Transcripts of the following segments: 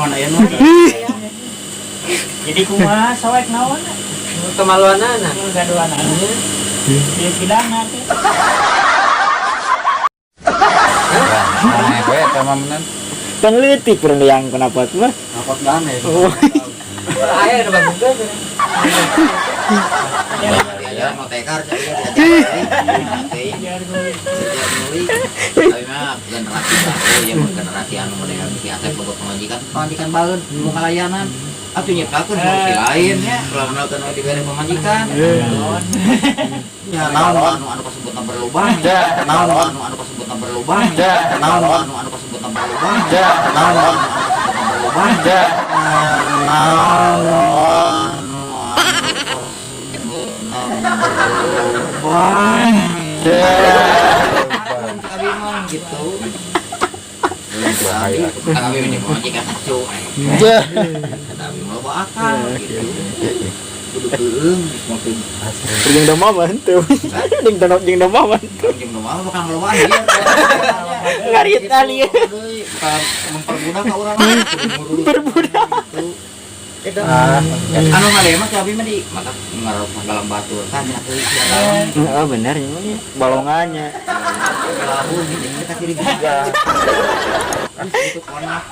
mana ya nu. Jadi kumaha sawek naon? Kemaluanana. Gaduhan. Dia pidana teh. Nah, gue sama menan. Peneliti pernah yang kenapa tuh mah? Ngapot dane. Aya ada bagus kan. Ya mau tekar jadi. Tapi mah generasi baru yang generasi anu model biasa boga pemajikan baeun nu kalayanan. Atuh nyiptakeun fungsi lain nya, lamun kana dibere pemajikan. Ya naon anu kasebutna berlubang. Naon anu kasebutna berlubang. Naon anu kasebutna berlubang. Naon anu kasebutna berlubang. Abi mah gitu. Kami menyebutnya kacu. Tapi mau bawa akal gitu. Duduk makin Jeung da maman tuh. Jeung da maman. jeung mah bakal ngelobaan dia. Ngarit ali. Memperbudak ka urang lain. Berbudak. Anu ngale mah abi mah di mata ngaruh dalam batur tanya teuing dalam. Oh bener ya balongannya. Lalu kita kiri juga. Kan itu konak.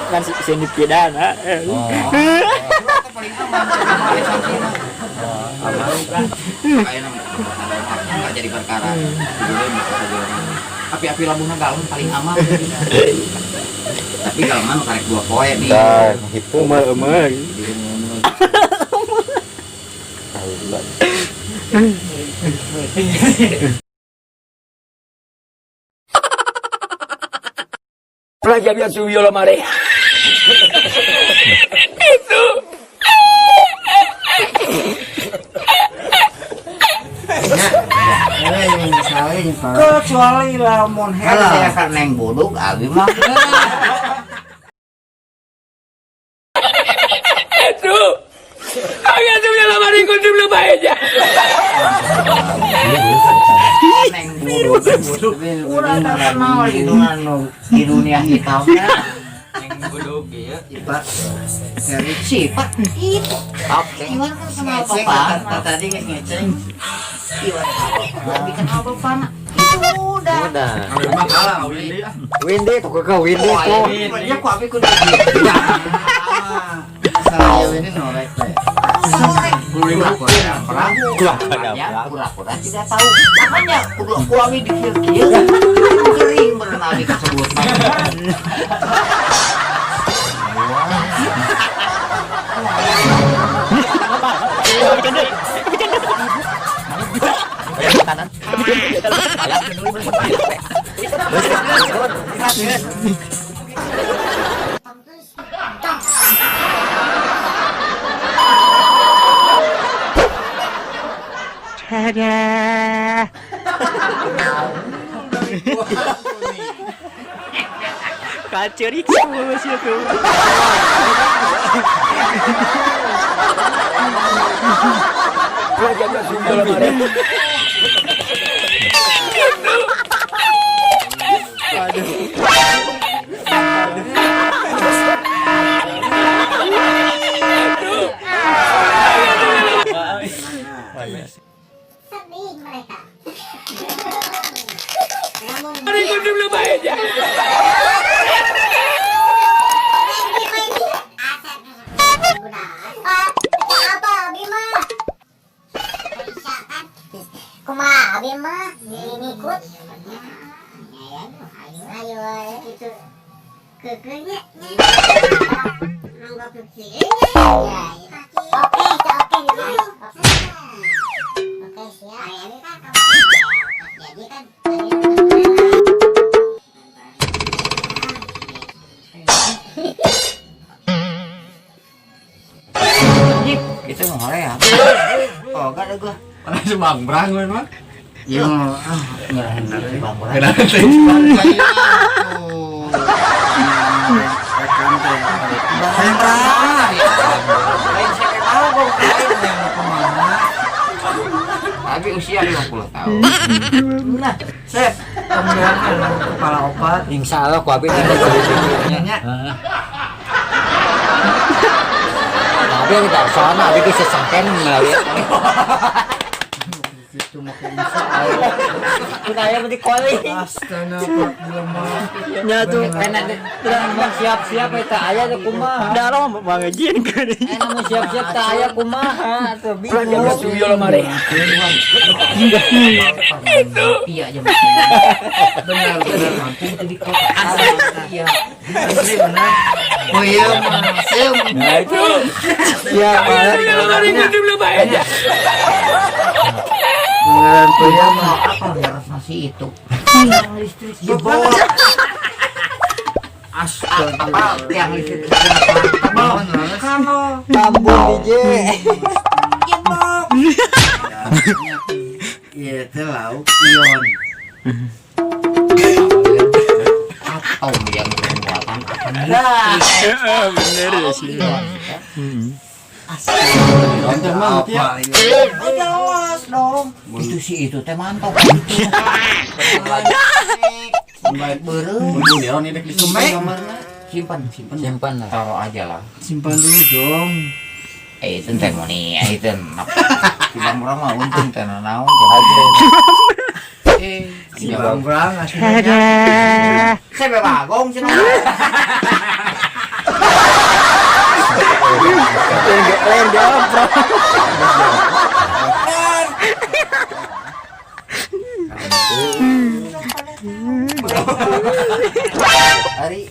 Kan si dipidana. Paling aman. Aman. Kayak enggak jadi perkara. Api-api lambungna galon paling aman. Tapi kalau mah karek 2 poe nih. Tah, itu mah. Pelajar yang suyo mare. Itu. Kecuali lamun hela saya kan neng bodog abi mah. Itu. Agak suyo mare kuntum lu aja. Neng bodog. Urang kenal di dunia hitam. Neng bodog ya. Ipat dari sifat itu. Oke. Iwan kan kenal bapak. Tadi ngeceng. Iwan lebih kenal bapak. Itu udah. Windy tuh kau Windy tuh. Ya kok abi kudu gitu. Saya ini norek teh. Pura-pura tidak tahu. Makanya kudu abi dikir-kir. Kering berenang di tersebut. Tada. Kaceri semua sih tuh. Pelajar yang suyo mare. Sedih mereka. Mari kuntum lu aja. Apa Bima? Kumaha Bima? Ngikut. Ayo itu kekenya. Nggak kekenya. Oke, siap. Jadi kan Kita mau ngore ya. Oh, gak ada gua. Mana sebang brang we mah. Ya, ngerahin diri Bang. Kenapa teh? Tapi usia 50 tahun. Nah, Sep, kepala opat. Insya Allah ku abi tinggal Nya. Abi kita soalnya abi bisa sangken melalui. Cuma kayak bisa. Kita ya berarti calling. Astana Pak Lemah. Nyatu enak terang mau siap-siap eta aya teh kumaha. Da lo mah ngajieun ke deui. Enak mau siap-siap teh aya kumaha tuh bingung. Studio lemari. Iya aja Benar mampu itu di kota. iya Asli benar. Oh iya mah. Nah itu. Ya malah Studio lemari gitu belum aja. Benar tuh ya mah. apa harus nasi itu listrik Jebol. Astaga. apa yang listrik tambung DJ. Iya teh lauk ion. atau yang pembuatan akan Bener ya sih. Nonton mah apa? jelas dong itu sih itu teh mantap itu baik berem Bulu neon ini di simpan sumek. kamarnya simpan Simpan lah. taruh aja lah Simpan dulu dong. itu teh mau nih itu tidak murah mah untung teh naon aja Si Bang aslinya. saya bebagong sih Lain jawab bro. hari